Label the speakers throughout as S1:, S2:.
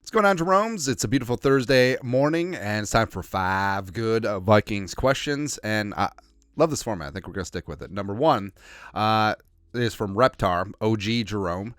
S1: What's going on, Jeromes? It's a beautiful Thursday morning, and it's time for 5 good Vikings questions. And I love this format. I think we're going to stick with it. Number one is from Reptar, OG Jerome.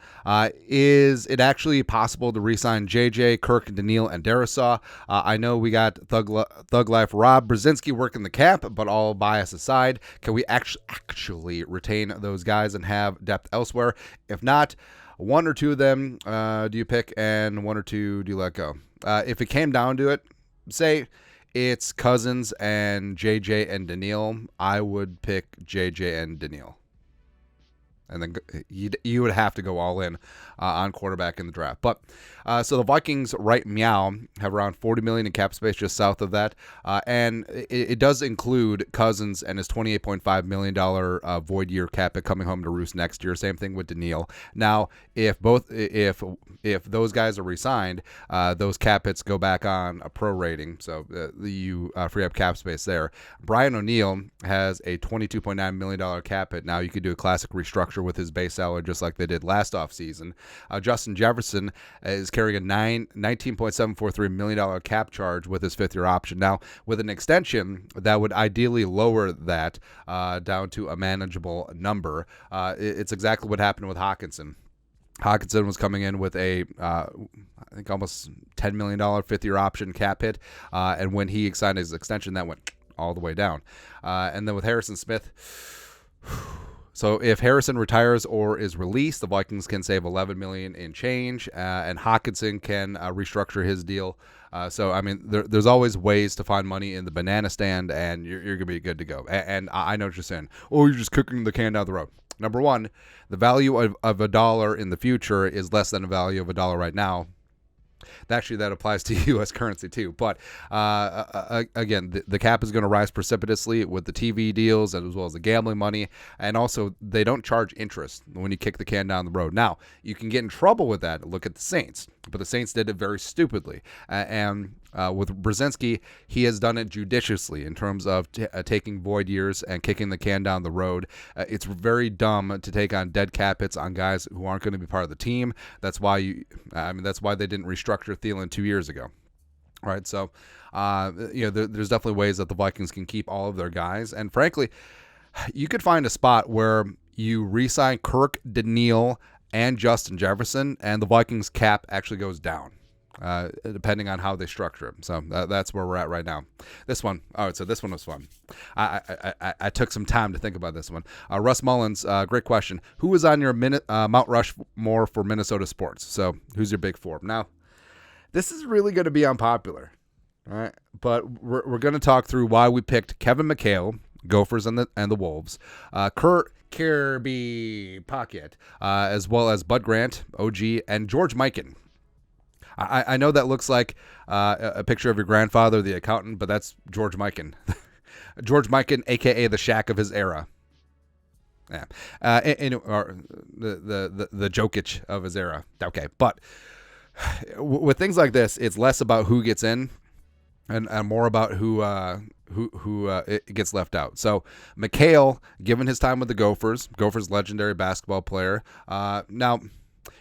S1: Is it actually possible to re-sign JJ Kirk and DL and Darisaw? I know we got Thug Life Rob Brzezinski working the cap, but all bias aside, can we actually retain those guys and have depth elsewhere? If not, one or two of them do you pick, and one or two do you let go? If it came down to it, say it's Cousins and JJ and DL, I would pick JJ and DL. And then you would have to go all in on quarterback in the draft. But so the Vikings right meow have around $40 million in cap space just south of that, and it does include Cousins and his $28.5 million void year cap it coming home to roost next year. Same thing with DL. Now, if those guys are re-signed, those cap hits go back on a pro rating, so you free up cap space there. Brian O'Neill has a $22.9 million cap hit. Now you could do a classic restructure with his base salary just like they did last offseason. Justin Jefferson is carrying a $19.743 million cap charge with his fifth-year option. Now, with an extension, that would ideally lower that down to a manageable number. It's exactly what happened with Hockenson. Hockenson was coming in with a, I think, almost $10 million fifth-year option cap hit, and when he signed his extension, that went all the way down. And then with Harrison Smith, so if Harrison retires or is released, the Vikings can save $11 million in change, and Hockenson can restructure his deal. So, I mean, there's always ways to find money in the banana stand, and you're going to be good to go. And I know what you're saying. Oh, you're just kicking the can down the road. Number one, the value of a dollar in the future is less than the value of a dollar right now. Actually, that applies to U.S. currency too. But again, the cap is going to rise precipitously with the TV deals as well as the gambling money. And also, they don't charge interest when you kick the can down the road. Now, you can get in trouble with that. Look at the Saints. But the Saints did it very stupidly. And with Brzezinski, he has done it judiciously in terms of taking void years and kicking the can down the road. It's very dumb to take on dead cap hits on guys who aren't going to be part of the team. That's why that's why they didn't restructure Thielen 2 years ago. All right, so there's definitely ways that the Vikings can keep all of their guys, and frankly, you could find a spot where you re-sign Kirk, DL, and Justin Jefferson, and the Vikings cap actually goes down. Depending on how they structure it. So that's where we're at right now. This one, all right, so this one was fun. I took some time to think about this one. Russ Mullins, great question. Who was on your Mount Rushmore for Minnesota sports? So who's your big four? Now, this is really going to be unpopular, all right? But we're going to talk through why we picked Kevin McHale, Gophers and the Wolves, Kurt Kirby Pocket, as well as Bud Grant, OG, and George Mikan. I know that looks like a picture of your grandfather, the accountant, but that's George Mikan. George Mikan, a.k.a. the Shaq of his era. Yeah. Or the Jokic of his era. Okay, but with things like this, it's less about who gets in and more about who it gets left out. So McHale, given his time with the Gophers legendary basketball player. Now,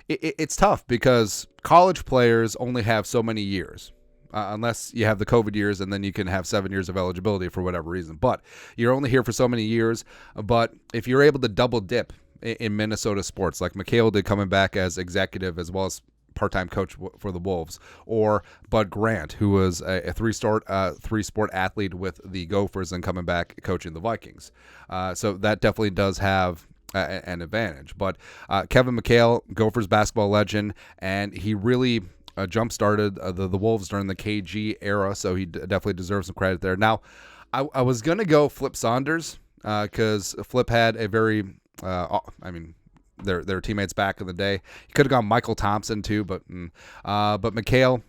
S1: it's tough because college players only have so many years, unless you have the COVID years, and then you can have 7 years of eligibility for whatever reason. But you're only here for so many years. But if you're able to double dip in Minnesota sports, like McHale did coming back as executive as well as part-time coach for the Wolves, or Bud Grant, who was a three-sport athlete with the Gophers and coming back coaching the Vikings. So that definitely does have an advantage. But Kevin McHale, Gophers basketball legend, and he really jump-started the Wolves during the KG era, so he definitely deserves some credit there. Now, I was going to go Flip Saunders because Flip had a very, their teammates back in the day. He could have gone Michael Thompson too, but McHale,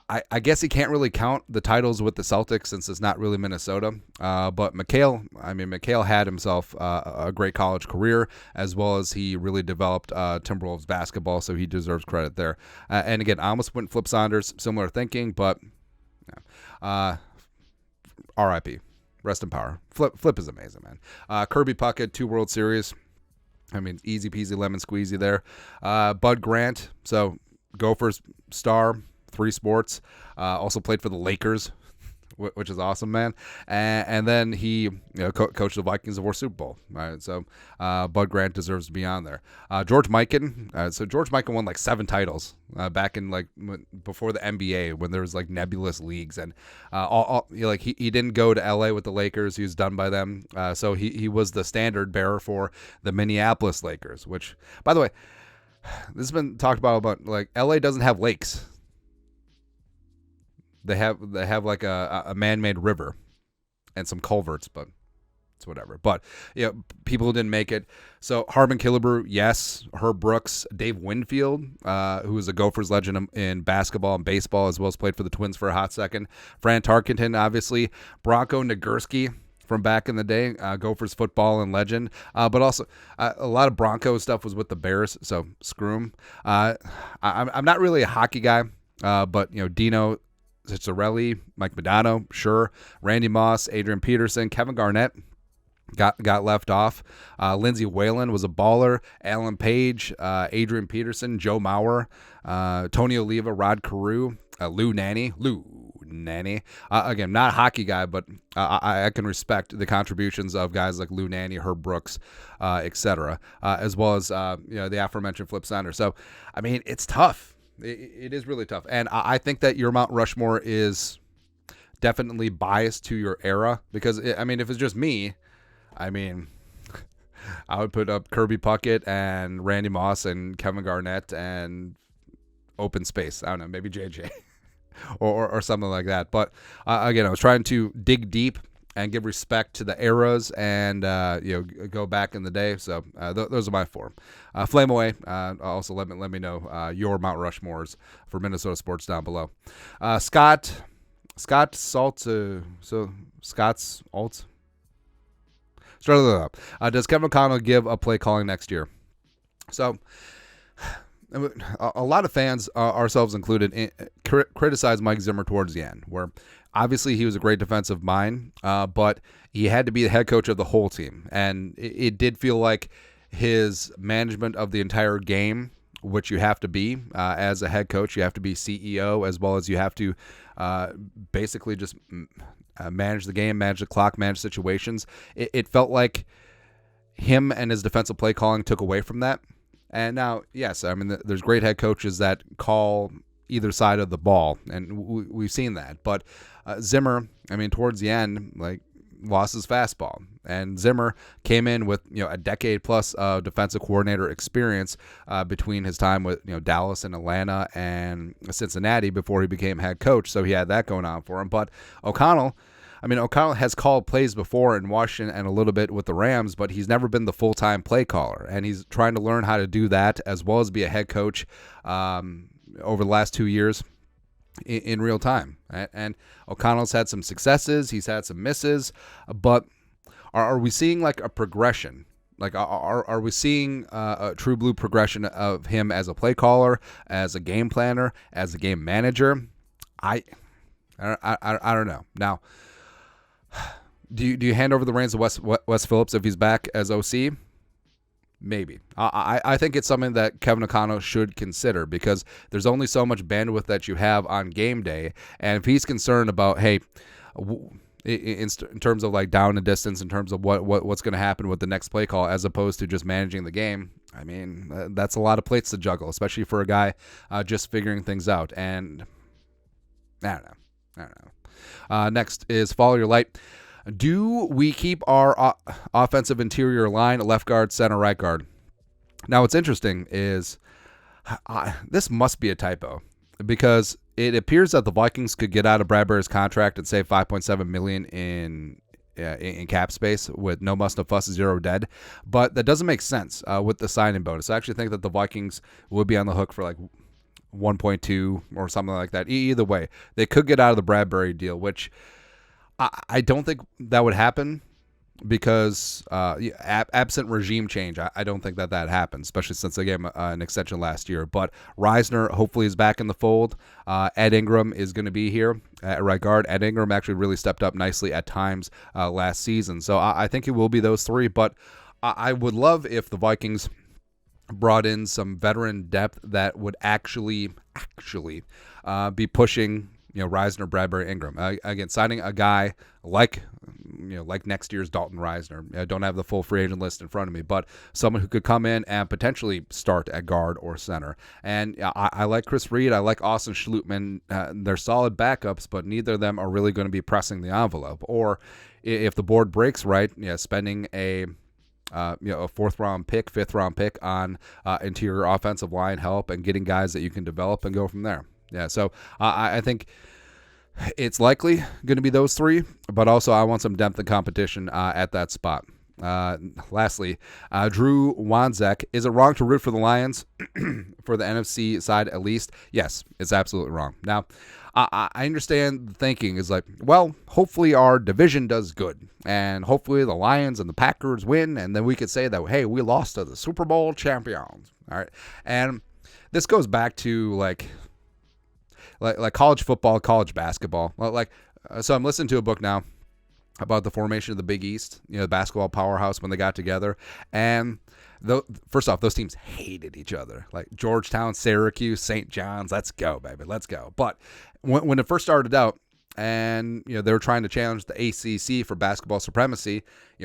S1: I guess he can't really count the titles with the Celtics since it's not really Minnesota. But McHale had himself a great college career, as well as he really developed Timberwolves basketball, so he deserves credit there. And again, I almost went Flip Saunders, similar thinking, but RIP. Rest in power. Flip is amazing, man. Kirby Puckett, 2 World Series. I mean, easy peasy lemon squeezy there. Bud Grant, so Gophers star, 3 sports. Also played for the Lakers, which is awesome, man. And then he coached the Vikings before Super Bowl. Right? So Bud Grant deserves to be on there. George Mikan. So George Mikan won like 7 titles back in like before the NBA when there was like nebulous leagues, and he didn't go to LA with the Lakers. He was done by them. So he was the standard bearer for the Minneapolis Lakers, which, by the way, this has been talked about like LA doesn't have lakes. They have like a man-made river and some culverts, but it's whatever. But people who didn't make it. So Harbin Killebrew, yes. Herb Brooks, Dave Winfield, who is a Gophers legend in basketball and baseball, as well as played for the Twins for a hot second. Fran Tarkenton, obviously. Bronco Nagurski from back in the day, Gophers football and legend. But also a lot of Bronco stuff was with the Bears, so screw him. I'm not really a hockey guy, but Dino Cicerelli, Mike Modano, sure. Randy Moss, Adrian Peterson, Kevin Garnett got left off. Lindsey Whalen was a baller. Alan Page, Adrian Peterson, Joe Mauer, Tony Oliva, Rod Carew, Lou Nanny. Again, not a hockey guy, but I can respect the contributions of guys like Lou Nanny, Herb Brooks, etc., as well as the aforementioned Flip Saunders. So, I mean, it's tough. It is really tough. And I think that your Mount Rushmore is definitely biased to your era because, if it's just me, I would put up Kirby Puckett and Randy Moss and Kevin Garnett and open space. I don't know, maybe JJ or something like that. But, again, I was trying to dig deep and give respect to the eras and go back in the day. So those are my 4. Flame away. Also let me know your Mount Rushmores for Minnesota sports down below. Scott Salt. Scott's Alt. Start it up. Does Kevin O'Connell give a play calling next year? So a lot of fans, ourselves included, criticize Mike Zimmer towards the end, where obviously he was a great defensive mind, but he had to be the head coach of the whole team. And it did feel like his management of the entire game, which you have to be as a head coach, you have to be CEO, as well as you have to basically just manage the game, manage the clock, manage situations. It felt like him and his defensive play calling took away from that. And now, yes, there's great head coaches that call either side of the ball, and we've seen that. But Zimmer, towards the end, lost his fastball. And Zimmer came in with a decade plus of defensive coordinator experience between his time with Dallas and Atlanta and Cincinnati before he became head coach. So he had that going on for him. But O'Connell has called plays before in Washington and a little bit with the Rams, but he's never been the full-time play caller. And he's trying to learn how to do that as well as be a head coach over the last 2 years in real time. And O'Connell's had some successes. He's had some misses. But are we seeing like a progression? Like, are we seeing a true blue progression of him as a play caller, as a game planner, as a game manager? I don't know. Now, do you hand over the reins to Wes Phillips if he's back as OC? Maybe. I think it's something that Kevin O'Connell should consider because there's only so much bandwidth that you have on game day. And if he's concerned about, hey, in terms of like down and distance, in terms of what's going to happen with the next play call as opposed to just managing the game, that's a lot of plates to juggle, especially for a guy just figuring things out. And I don't know. Next is Follow Your Light. Do we keep our offensive interior line, left guard, center, right guard? Now, what's interesting is this must be a typo because it appears that the Vikings could get out of Bradbury's contract and save $5.7 million in cap space with no muss, no fuss, zero dead. But that doesn't make sense with the signing bonus. I actually think that the Vikings would be on the hook for like 1.2 or something like that. Either way, they could get out of the Bradbury deal, which I don't think that would happen because absent regime change, I don't think that happens, especially since they gave him an extension last year. But Reisner hopefully is back in the fold. Ed Ingram is going to be here at right guard. Ed Ingram actually really stepped up nicely at times last season. So I think it will be those three. But I would love if the Vikings brought in some veteran depth that would actually be pushing, Reisner, Bradbury, Ingram. Again, signing a guy like next year's Dalton Reisner. I don't have the full free agent list in front of me, but someone who could come in and potentially start at guard or center. And I like Chris Reed. I like Austin Schlutman. They're solid backups, but neither of them are really going to be pressing the envelope. Or if the board breaks right, spending a fourth round pick, fifth round pick on interior offensive line help and getting guys that you can develop and go from there. Yeah, so I think it's likely going to be those three, but also I want some depth and competition at that spot. Lastly, Drew Wanzek, is it wrong to root for the Lions for the NFC side at least? Yes, it's absolutely wrong. Now, I understand the thinking is like, well, hopefully our division does good, and hopefully the Lions and the Packers win, and then we could say that, hey, we lost to the Super Bowl champions. All right, and this goes back to like college football, college basketball. So I'm listening to a book now about the formation of the Big East, the basketball powerhouse when they got together. And first off, those teams hated each other. Like Georgetown, Syracuse, St. John's, let's go, baby, let's go. But when it first started out, and they were trying to challenge the ACC for basketball supremacy,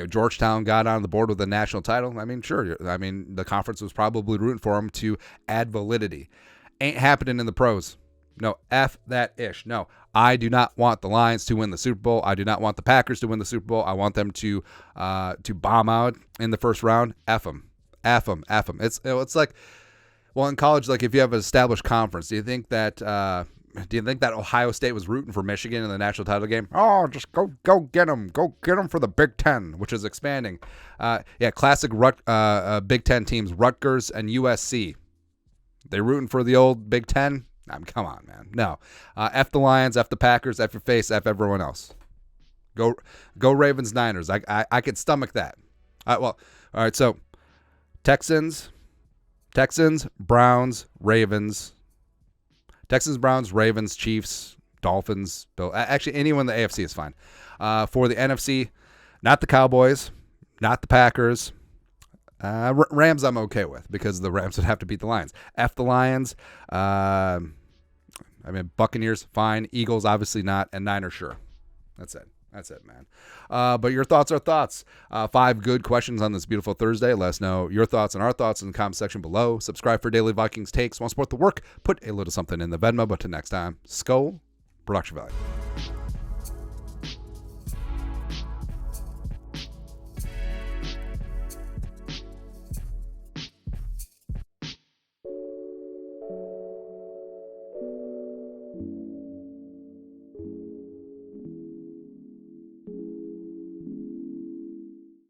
S1: Georgetown got on the board with a national title. I mean, sure. I mean, the conference was probably rooting for them to add validity. Ain't happening in the pros. No, F that ish. No, I do not want the Lions to win the Super Bowl. I do not want the Packers to win the Super Bowl. I want them to bomb out in the first round. F them. It's like, well, in college, like if you have an established conference, do you think that Ohio State was rooting for Michigan in the national title game? Oh, just go get them. Go get them for the Big Ten, which is expanding. Classic Big Ten teams, Rutgers and USC. They rooting for the old Big Ten? Come on, man. No. F the Lions, F the Packers, F your face, F everyone else. Go Ravens, Niners. I could stomach that. All right, so Texans, Browns, Ravens. Texans, Browns, Ravens, Chiefs, Dolphins, Bill. Actually, anyone in the AFC is fine. For the NFC, not the Cowboys, not the Packers. Rams I'm okay with because the Rams would have to beat the Lions. F the Lions. Buccaneers, fine. Eagles, obviously not. And Niners, sure. That's it, man. But your thoughts are thoughts. 5 good questions on this beautiful Thursday. Let us know your thoughts and our thoughts in the comment section below. Subscribe for daily Vikings takes. Want to support the work? Put a little something in the Venmo. But till next time, Skull, production value.